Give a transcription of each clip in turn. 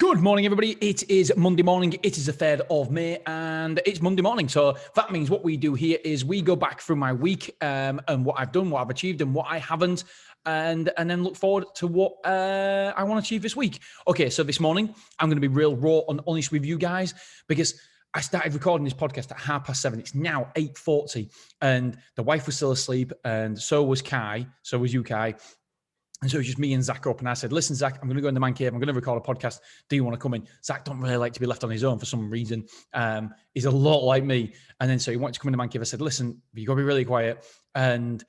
Good morning, everybody. It is Monday morning. It is the 3rd of May, and it's Monday morning. So that means what we do here is we go back through my week and what I've done, what I've achieved, and what I haven't, and then look forward to what I want to achieve this week. Okay, so this morning, I'm going to be real raw and honest with you guys because I started recording this podcast at 7:30. It's now 8:40, and the wife was still asleep, and so was Kai. So was you, Kai. And so it was just me and Zach up, and I said, listen, Zach, I'm going to go in the man cave. I'm going to record a podcast. Do you want to come in? Zach don't really like to be left on his own for some reason. He's a lot like me. And then so he wanted to come in the man cave. I said, listen, you got to be really quiet. And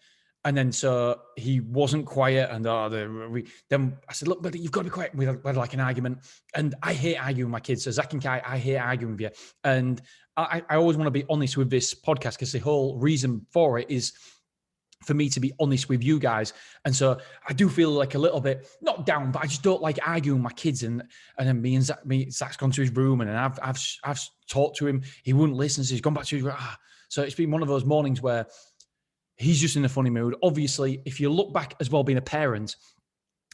then so he wasn't quiet. And then I said, look, buddy, you've got to be quiet. We had like an argument. And I hate arguing with my kids. So Zach and Kai, I hate arguing with you. And I always want to be honest with this podcast because the whole reason for it is for me to be honest with you guys. And so I do feel like a little bit, not down, but I just don't like arguing with my kids. And then Zach's gone to his room and I've talked to him. He wouldn't listen. So he's gone back to his room. So it's been one of those mornings where he's just in a funny mood. Obviously, if you look back as well, being a parent,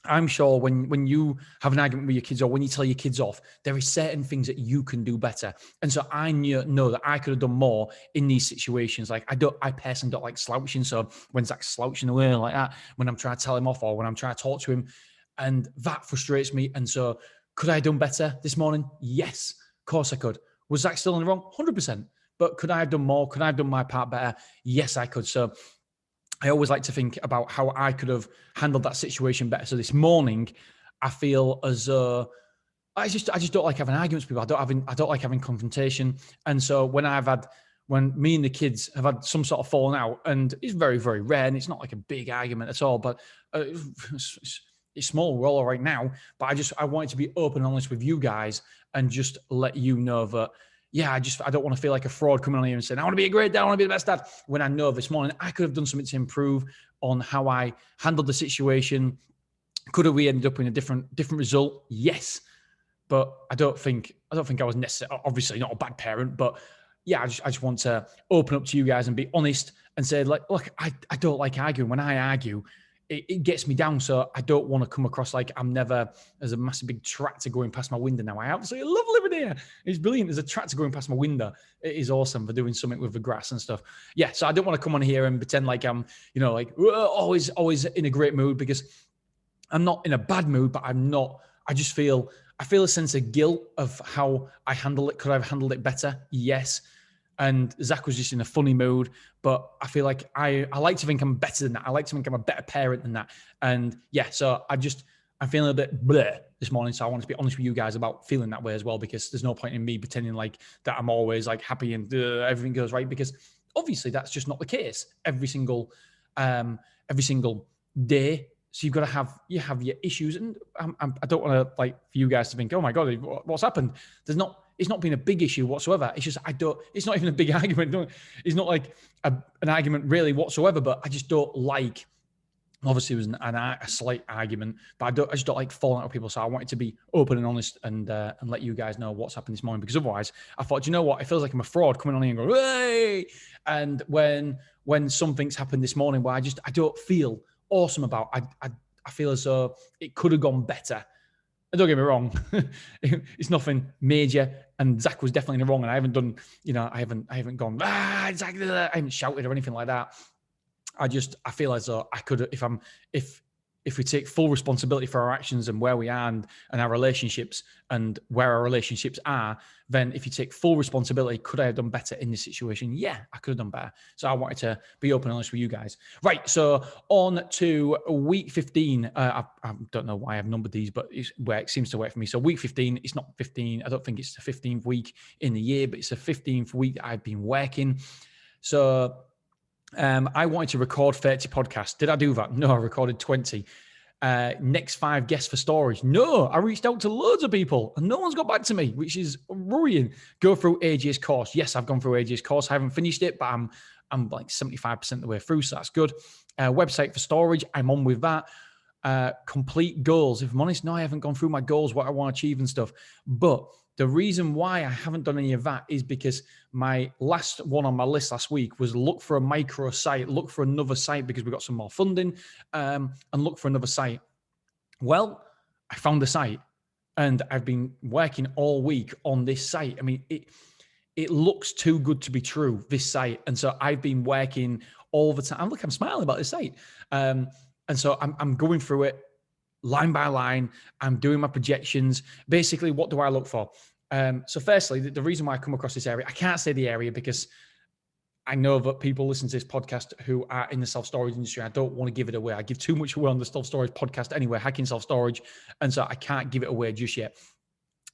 I'm sure when you have an argument with your kids or when you tell your kids off, there is certain things that you can do better. And so I know that I could have done more in these situations. Like I personally don't like slouching. So when Zach's slouching away like that, when I'm trying to tell him off or when I'm trying to talk to him, and that frustrates me. And so could I have done better this morning? Yes, of course I could. Was Zach still in the wrong? 100%. But could I have done more? Could I have done my part better? Yes, I could. So I always like to think about how I could have handled that situation better. So this morning, I feel as though I just don't like having arguments with people. I don't like having confrontation. And so when me and the kids have had some sort of falling out, and it's very, very rare, and it's not like a big argument at all, but it's small. We're all right now. But I wanted to be open and honest with you guys and just let you know that, yeah, I don't want to feel like a fraud coming on here and saying, I want to be a great dad, I want to be the best dad. When I know this morning I could have done something to improve on how I handled the situation. Could have we ended up in a different result? Yes. But I don't think I was necessarily, obviously not a bad parent, but yeah, I just want to open up to you guys and be honest and say, like, look, I don't like arguing. When I argue, it gets me down. So I don't want to come across like there's a massive big tractor going past my window now. I absolutely love living here. It's brilliant. There's a tractor going past my window. It is awesome for doing something with the grass and stuff. Yeah. So I don't want to come on here and pretend like I'm, like always in a great mood, because I'm not in a bad mood, but I feel a sense of guilt of how I handle it. Could I have handled it better? Yes. And Zach was just in a funny mood, but I feel like I like to think I'm better than that. I like to think I'm a better parent than that. And yeah, so I'm feeling a bit bleh this morning. So I want to be honest with you guys about feeling that way as well, because there's no point in me pretending like that I'm always like happy and everything goes right, because obviously that's just not the case every single day. So you have your issues, and I don't want to like for you guys to think, oh my God, what's happened? It's not been a big issue whatsoever. It's just it's not even a big argument. It's not like an argument really whatsoever. But I just don't like. Obviously, it was a slight argument, but I just don't like falling out with people. So I wanted to be open and honest and let you guys know what's happened this morning, because otherwise, I thought, you know what? It feels like I'm a fraud coming on here and going, hey! And when something's happened this morning where I don't feel awesome about, I feel as though it could have gone better. And don't get me wrong, it's nothing major, and Zach was definitely in the wrong, and I haven't done, I haven't gone, Zach, I haven't shouted or anything like that. I feel as though I could, if we take full responsibility for our actions and where we are and our relationships and where our relationships are, then if you take full responsibility, could I have done better in this situation? Yeah, I could have done better. So I wanted to be open and honest with you guys. Right, so on to week 15. I don't know why I've numbered these, but it's where it seems to work for me. So week 15, it's not 15. I don't think it's the 15th week in the year, but it's the 15th week that I've been working. So I wanted to record 30 podcasts. Did I do that? No, I recorded 20. Next 5 guests for storage. No, I reached out to loads of people and no one's got back to me, which is worrying. Go through AJ's course. Yes, I've gone through AJ's course. I haven't finished it, but I'm like 75% of the way through, so that's good. Website for storage. I'm on with that. Complete goals. If I'm honest, no, I haven't gone through my goals, what I want to achieve and stuff. But the reason why I haven't done any of that is because my last one on my list last week was look for a micro site, look for another site because we got some more funding, and look for another site. Well, I found the site And I've been working all week on this site. I mean, it looks too good to be true, this site. And so I've been working all the time. Look, I'm smiling about this site. And so I'm going through it line by line. I'm doing my projections. Basically, what do I look for? So firstly, the reason why I come across this area, I can't say the area because I know that people listen to this podcast who are in the self-storage industry. I don't want to give it away. I give too much away on the self-storage podcast anyway, hacking self-storage. And so I can't give it away just yet.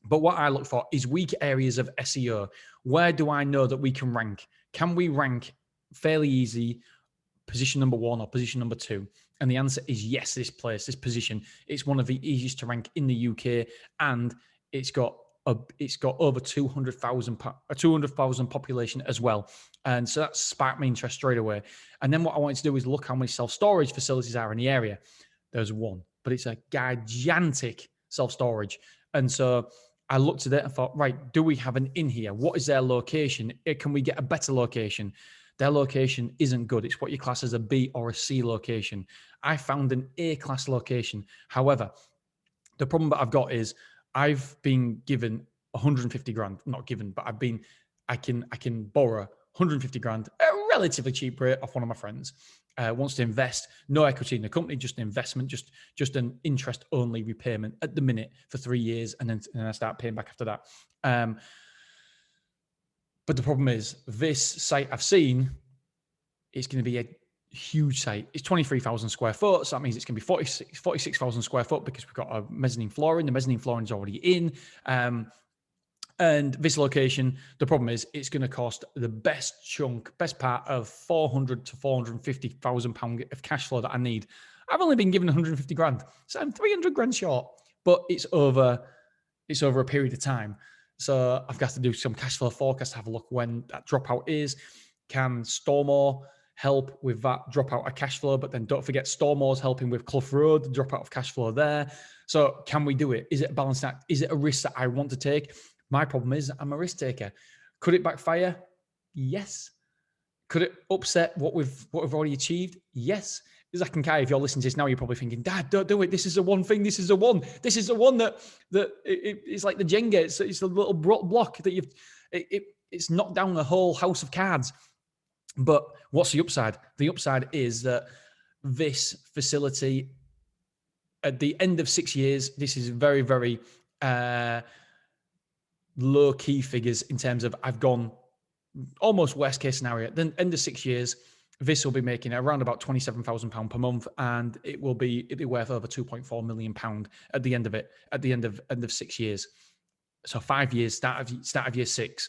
But what I look for is weak areas of SEO. Where do I know that we can rank? Can we rank fairly easy, position number 1 or position number 2? And the answer is yes, this place, this position, it's one of the easiest to rank in the UK, and it's got over 200,000 population as well. And so that sparked my interest straight away. And then what I wanted to do is look how many self-storage facilities are in the area. There's one, but it's a gigantic self-storage. And so I looked at it and thought, right, do we have an in here? What is their location? Can we get a better location? Their location isn't good. It's what you class as a B or a C location. I found an A-class location. However, the problem that I've got is I've been given 150 grand, not given, but I can borrow 150 grand, a relatively cheap rate off one of my friends. Wants to invest, no equity in the company, just an investment, just an interest-only repayment at the minute for 3 years, and then I start paying back after that. But the problem is, this site I've seen, it's going to be a huge site. It's 23,000 square foot, so that means it's going to be 46,000 square foot because we've got a mezzanine flooring. The mezzanine flooring is already in. And this location, the problem is it's going to cost the best part of 400 to 450,000 pound of cash flow that I need. I've only been given 150 grand, so I'm 300 grand short, but it's over a period of time. So I've got to do some cash flow forecast, have a look when that dropout is. Can Stormore help with that dropout of cash flow? But then don't forget Stormore's helping with Clough Road, the dropout of cash flow there. So can we do it? Is it a balanced act? Is it a risk that I want to take? My problem is I'm a risk taker. Could it backfire? Yes. Could it upset what we've already achieved? Yes. Zach and Kai, if you're listening to this now, you're probably thinking, Dad, don't do it. This is the one thing. This is the one. This is the one that it's like the Jenga. It's a little block that it's knocked down the whole house of cards. But what's the upside? The upside is that this facility, at the end of 6 years, this is very, very low key figures in terms of I've gone almost worst case scenario. Then end of 6 years, this will be making around about £27,000 per month, and it'll be worth over £2.4 million at the end of it, at the end of 6 years. So 5 years, start of year 6.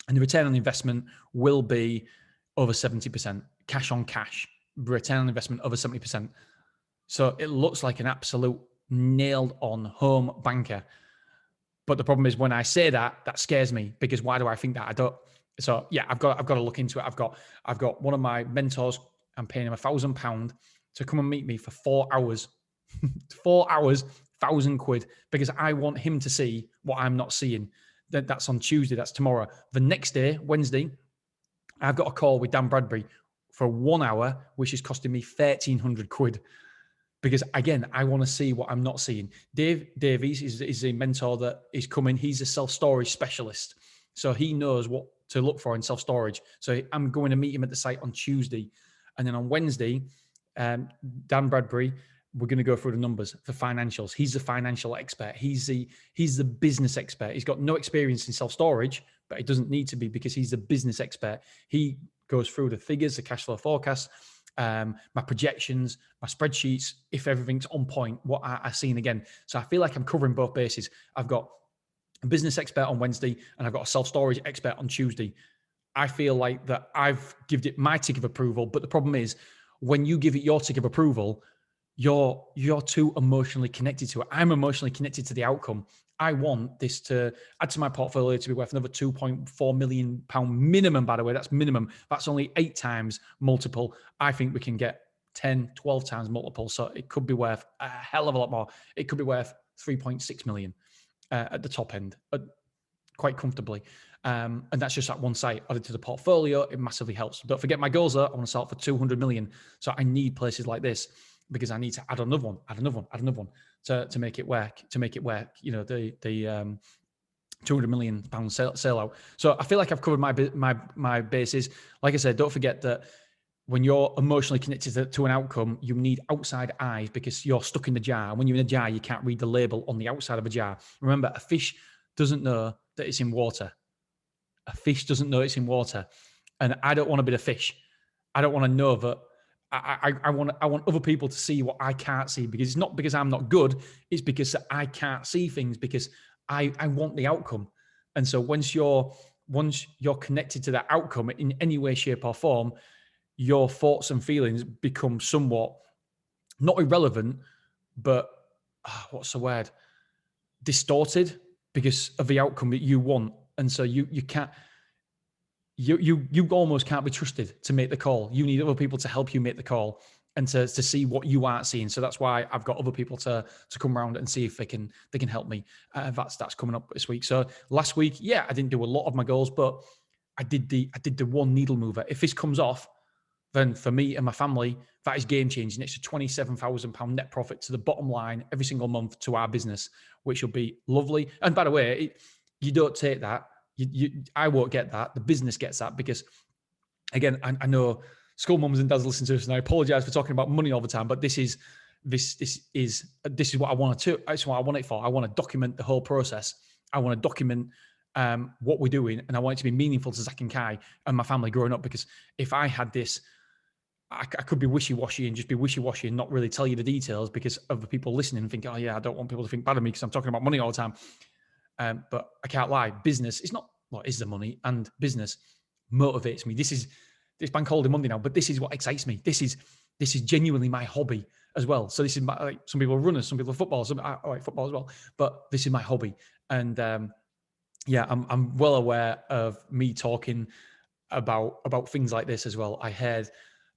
And the return on investment will be over 70%, cash on cash, return on investment over 70%. So it looks like an absolute nailed on home banker. But the problem is when I say that scares me, because why do I think that? I don't. So yeah, I've got to look into it. I've got one of my mentors. I'm paying him £1,000 to come and meet me for 4 hours, 4 hours, £1,000, because I want him to see what I'm not seeing. That's on Tuesday. That's tomorrow. The next day, Wednesday, I've got a call with Dan Bradbury for 1 hour, which is costing me £1,300. Because again, I want to see what I'm not seeing. Dave Davies is a mentor that is coming. He's a self-storage specialist. So he knows what to look for in self-storage. So I'm going to meet him at the site on Tuesday. And then on Wednesday, Dan Bradbury, we're going to go through the numbers, the financials. He's the financial expert. He's the business expert. He's got no experience in self-storage, but he doesn't need to be because he's the business expert. He goes through the figures, the cash flow forecast, my projections, my spreadsheets, if everything's on point, what I've seen again. So I feel like I'm covering both bases. I've got a business expert on Wednesday and I've got a self-storage expert on Tuesday. I feel like that I've given it my tick of approval, but the problem is when you give it your tick of approval, you're too emotionally connected to it. I'm emotionally connected to the outcome. I want this to add to my portfolio to be worth another £2.4 million minimum, by the way. That's minimum. That's only 8 times multiple. I think we can get 10, 12 times multiple. So it could be worth a hell of a lot more. It could be worth 3.6 million at the top end, quite comfortably. And that's just at one site. Added to the portfolio, it massively helps. Don't forget my goals are I want to sell it for 200 million. So I need places like this because I need to add another one to make it work. You know, the £200 million sale out. So I feel like I've covered my bases. Like I said, don't forget that when you're emotionally connected to an outcome, you need outside eyes because you're stuck in the jar. When you're in a jar, you can't read the label on the outside of a jar. Remember, a fish doesn't know that it's in water. A fish doesn't know it's in water. And I don't want to be the fish. I don't want to know that. I want other people to see what I can't see, because it's not because I'm not good. It's because I can't see things, because I want the outcome. And so once you're connected to that outcome in any way, shape, or form, your thoughts and feelings become somewhat not irrelevant, but what's the word? Distorted because of the outcome that you want. And so you can't. You almost can't be trusted to make the call. You need other people to help you make the call and to see what you aren't seeing. So that's why I've got other people to come around and see if they can help me. That's coming up this week. So last week, I didn't do a lot of my goals, but I did the one needle mover. If this comes off, then for me and my family, that is game changing. It's a £27,000 net profit to the bottom line every single month to our business, which will be lovely. And by the way, you don't take that. I won't get that. The business gets that, because, again, I know school mums and dads listen to us, and I apologize for talking about money all the time, but this is what I want to. That's what I want it for. I want to document the whole process. I want to document what we're doing, and I want it to be meaningful to Zach and Kai and my family growing up. Because if I had this, I could be wishy-washy and just be wishy-washy and not really tell you the details, because of the people listening and think, oh yeah, I don't want people to think bad of me because I'm talking about money all the time. But I can't lie. Business is not what is the money, and business motivates me. It's bank holiday Monday now, but this is what excites me. This is genuinely my hobby as well. So this is like, some people are runners, some people are football, I like football as well. But this is my hobby, and I'm well aware of me talking about things like this as well. I heard.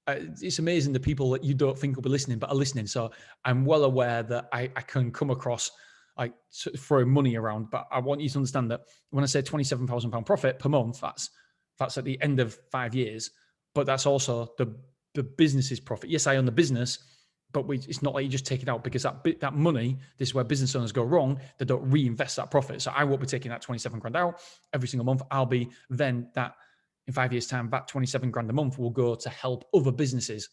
It's amazing the people that you don't think will be listening, but are listening. So I'm well aware that I can come across like throwing money around, but I want you to understand that when I say £27,000 profit per month, that's at the end of 5 years, but that's also the business's profit. Yes, I own the business, but it's not like you just take it out, because that money, this is where business owners go wrong. They don't reinvest that profit. So I won't be taking that 27 grand out every single month. I'll be then that in 5 years' time, that 27 grand a month will go to help other businesses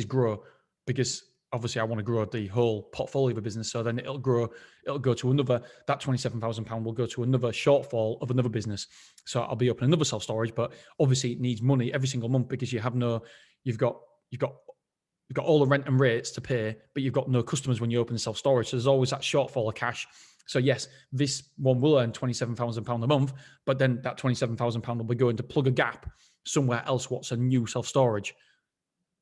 grow, because obviously I want to grow the whole portfolio of a business. So then it'll go to another, that £27,000 will go to another shortfall of another business. So I'll be opening another self-storage, but obviously it needs money every single month, because you've got all the rent and rates to pay, but you've got no customers when you open self-storage. So there's always that shortfall of cash. So yes, this one will earn £27,000 a month, but then that £27,000 will be going to plug a gap somewhere else. What's a new self-storage?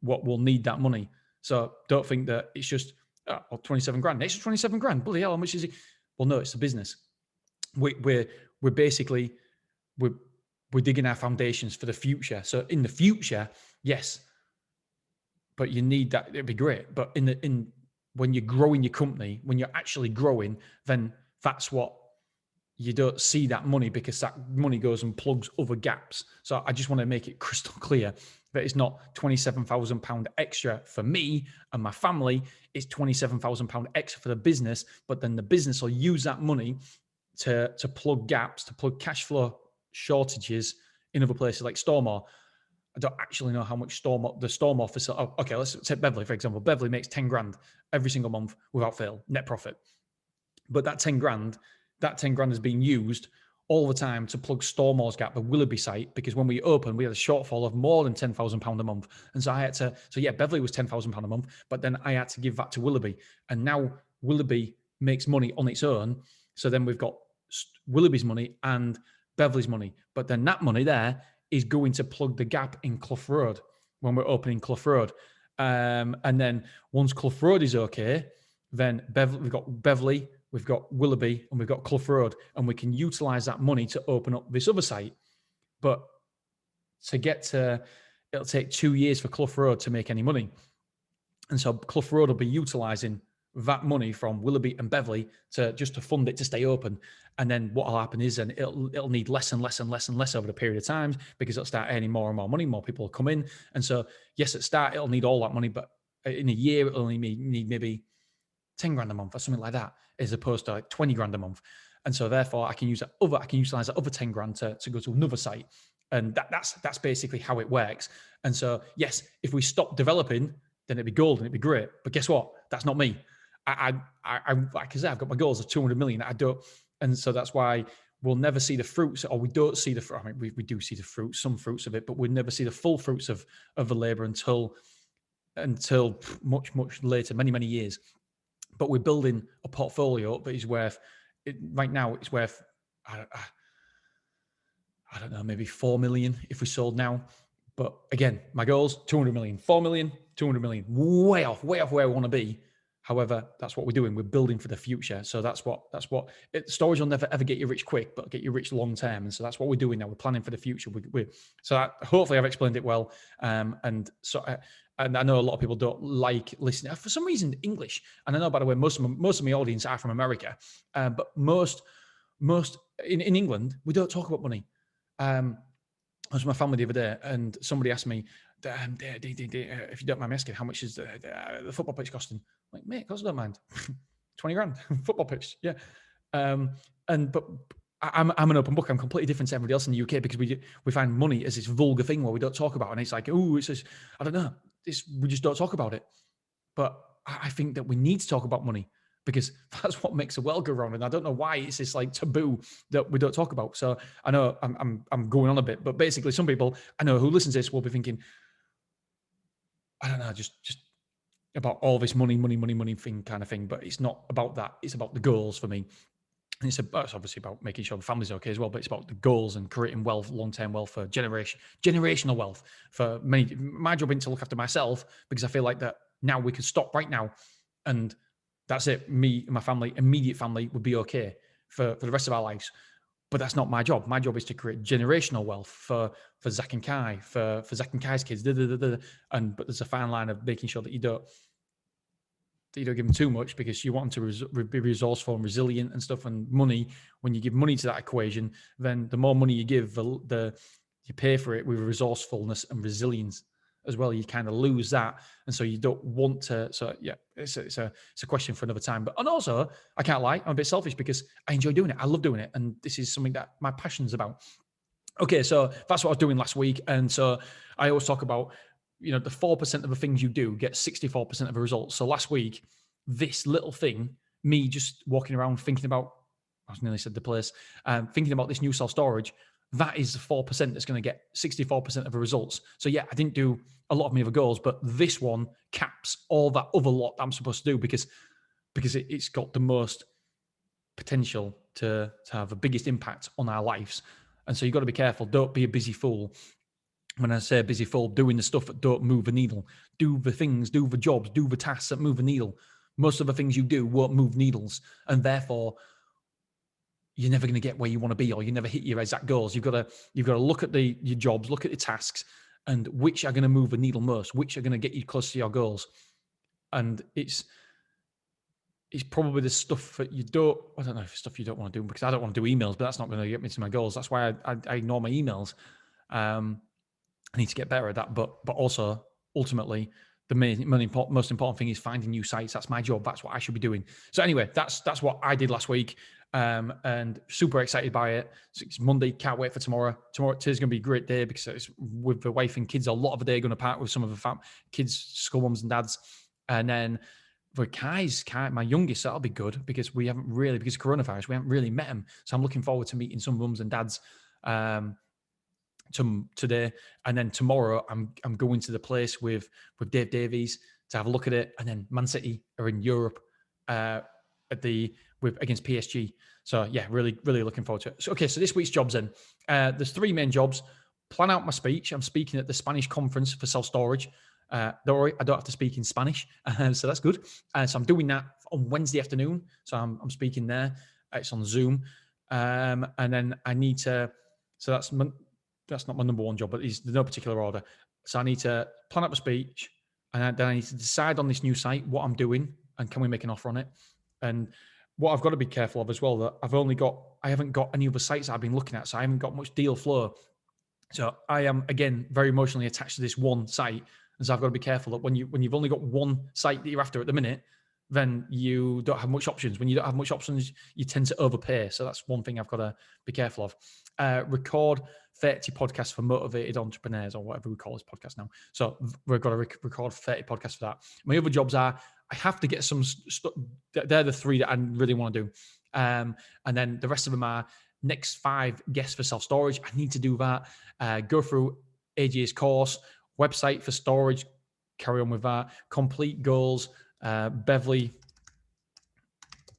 What will need that money? So don't think that it's just 27 grand. Next 27 grand. Bloody hell, how much is it? Well, no, it's a business. We're basically digging our foundations for the future. So in the future, yes, but you need that. It'd be great. But when you're growing your company, when you're actually growing, then that's what you don't see, that money, because that money goes and plugs other gaps. So I just want to make it crystal clear that it's not £27,000 extra for me and my family. It's £27,000 extra for the business, but then the business will use that money to plug gaps, to plug cash flow shortages in other places like Stormore. I don't actually know how much the Stormore facility. Oh, okay, let's take Beverly, for example. Beverly makes 10 grand every single month without fail, net profit. But that 10 grand is being used all the time to plug Stormore's gap, the Willoughby site, because when we opened, we had a shortfall of more than £10,000 a month. And so I had to, Beverly was £10,000 a month, but then I had to give that to Willoughby. And now Willoughby makes money on its own. So then we've got Willoughby's money and Beverly's money. But then that money there is going to plug the gap in Clough Road when we're opening Clough Road. And then once Clough Road is okay, then we've got Beverly, we've got Willoughby, and we've got Clough Road, and we can utilize that money to open up this other site. But it'll take 2 years for Clough Road to make any money. And so Clough Road will be utilizing that money from Willoughby and Beverly to fund it to stay open. And then what will happen is, and it'll need less and less and less and less over the period of time, because it'll start earning more and more money, more people will come in. And so, yes, at start, it'll need all that money, but in a year, it'll only need maybe 10 grand a month or something like that, as opposed to like 20 grand a month. And so therefore I can utilize that other 10 grand to go to another site. And that's basically how it works. And so, yes, if we stop developing, then it'd be gold and it'd be great. But guess what? That's not me. I like I said, I've got my goals of 200 million. I don't. And so that's why we'll never see the fruits, or we don't see the fruit. I mean, we do see the fruits, some fruits of it, but we'll never see the full fruits of the labor until much, much later, many years. But we're building a portfolio that is worth, right now, it's worth, I don't know, maybe 4 million if we sold now. But again, my goals, 200 million, 4 million, 200 million, way off where I want to be. However, that's what we're doing. We're building for the future. So storage will never ever get you rich quick, but get you rich long term. And so that's what we're doing now. We're planning for the future. Hopefully I've explained it well. And I know a lot of people don't like listening for some reason English. And I know, by the way, most of my audience are from America, but most in England we don't talk about money. I was with my family the other day, and somebody asked me, if you don't mind me asking, how much is the football pitch costing? I'm like, mate, of course I don't mind. 20 grand, football pitch, yeah. But I'm an open book. I'm completely different to everybody else in the UK because we find money as this vulgar thing where we don't talk about it. And it's like, oh, it's just, I don't know. We just don't talk about it. But I think that we need to talk about money because that's what makes the world go round. And I don't know why it's this like taboo that we don't talk about. So I know I'm going on a bit, but basically some people I know who listen to this will be thinking, I don't know, just about all this money thing kind of thing. But it's not about that. It's about the goals for me. And it's obviously about making sure the family's okay as well, but it's about the goals and creating wealth, long-term wealth for generational wealth for many. My job isn't to look after myself because I feel like that now we can stop right now and that's it. Me and my family, immediate family, would be okay for the rest of our lives. But that's not my job. My job is to create generational wealth for Zach and Kai, for Zach and Kai's kids. But there's a fine line of making sure that you don't give them too much because you want them to be resourceful and resilient and stuff. And money, when you give money to that equation, then the more money you give, you pay for it with resourcefulness and resilience as well. You kind of lose that, and so you don't want to. So yeah, it's a question for another time. And also, I can't lie, I'm a bit selfish because I enjoy doing it. I love doing it, and this is something that my passion's about. Okay, so that's what I was doing last week, and so I always talk about, the 4% of the things you do get 64% of the results. So last week, this little thing, me just walking around thinking about, I nearly said the place, thinking about this new self-storage, that is the 4% that's going to get 64% of the results. So yeah, I didn't do a lot of my other goals, but this one caps all that other lot that I'm supposed to do because it's got the most potential to have the biggest impact on our lives. And so you've got to be careful. Don't be a busy fool. When I say busy fool, doing the stuff that don't move the needle. Do the things, do the jobs, do the tasks that move the needle. Most of the things you do won't move needles. And therefore, you're never going to get where you want to be, or you never hit your exact goals. You've got to look at your jobs, look at your tasks, and which are going to move the needle most, which are going to get you close to your goals. And it's probably the stuff that I don't know if it's stuff you don't want to do, because I don't want to do emails, but that's not going to get me to my goals. That's why I ignore my emails. I need to get better at that, but also ultimately the most important thing is finding new sites. That's my job. That's what I should be doing. So anyway, that's what I did last week, and super excited by it. So it's Monday. Can't wait for tomorrow. Today's going to be a great day because it's with the wife and kids. A lot of the day going to park with some of the kids, school mums and dads, and then for Kai, my youngest, that'll be good because because of coronavirus, we haven't really met him. So I'm looking forward to meeting some mums and dads today, and then tomorrow I'm going to the place with Dave Davies to have a look at it, and then Man City are in Europe against PSG. So yeah, really looking forward to it. So this week's jobs in. There's 3 main jobs. Plan out my speech. I'm speaking at the Spanish conference for self-storage. Don't worry, I don't have to speak in Spanish, so that's good. So I'm doing that on Wednesday afternoon. So I'm speaking there. It's on Zoom, and then I need to. So that's not my number one job, but there's no particular order. So I need to plan up a speech, and then I need to decide on this new site what I'm doing and can we make an offer on it. And what I've got to be careful of as well, that I haven't got any other sites I've been looking at, so I haven't got much deal flow. So I am, again, very emotionally attached to this one site. And so I've got to be careful that when you've only got one site that you're after at the minute, then you don't have much options. When you don't have much options, you tend to overpay. So that's one thing I've got to be careful of. Record 30 podcasts for motivated entrepreneurs, or whatever we call this podcast now. So we've got to record 30 podcasts for that. My other jobs are, I have to get some they're the 3 that I really want to do. And then the rest of them are next 5 guests for self-storage. I need to do that. Go through AJ's course, website for storage, carry on with that. Complete goals. Beverly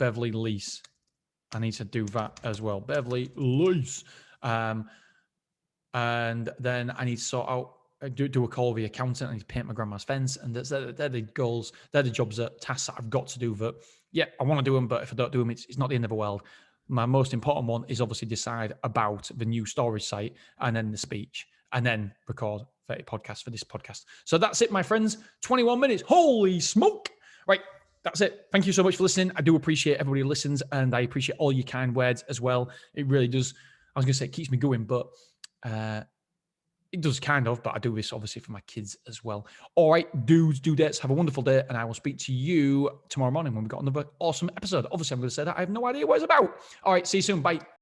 lease. I need to do that as well. Beverly lease. And then I need to sort out, do a call with the accountant. I need to paint my grandma's fence. And they're the goals. They're the jobs, tasks that I've got to do that. Yeah, I want to do them, but if I don't do them, it's not the end of the world. My most important one is obviously decide about the new storage site, and then the speech, and then record 30 podcasts for this podcast. So that's it, my friends. 21 minutes. Holy smoke. Right. That's it. Thank you so much for listening. I do appreciate everybody who listens, and I appreciate all your kind words as well. It really does. I was going to say it keeps me going, but it does kind of, but I do this obviously for my kids as well. All right, dudes, dudettes, have a wonderful day, and I will speak to you tomorrow morning when we've got another awesome episode. Obviously, I'm going to say that I have no idea what it's about. All right, see you soon. Bye.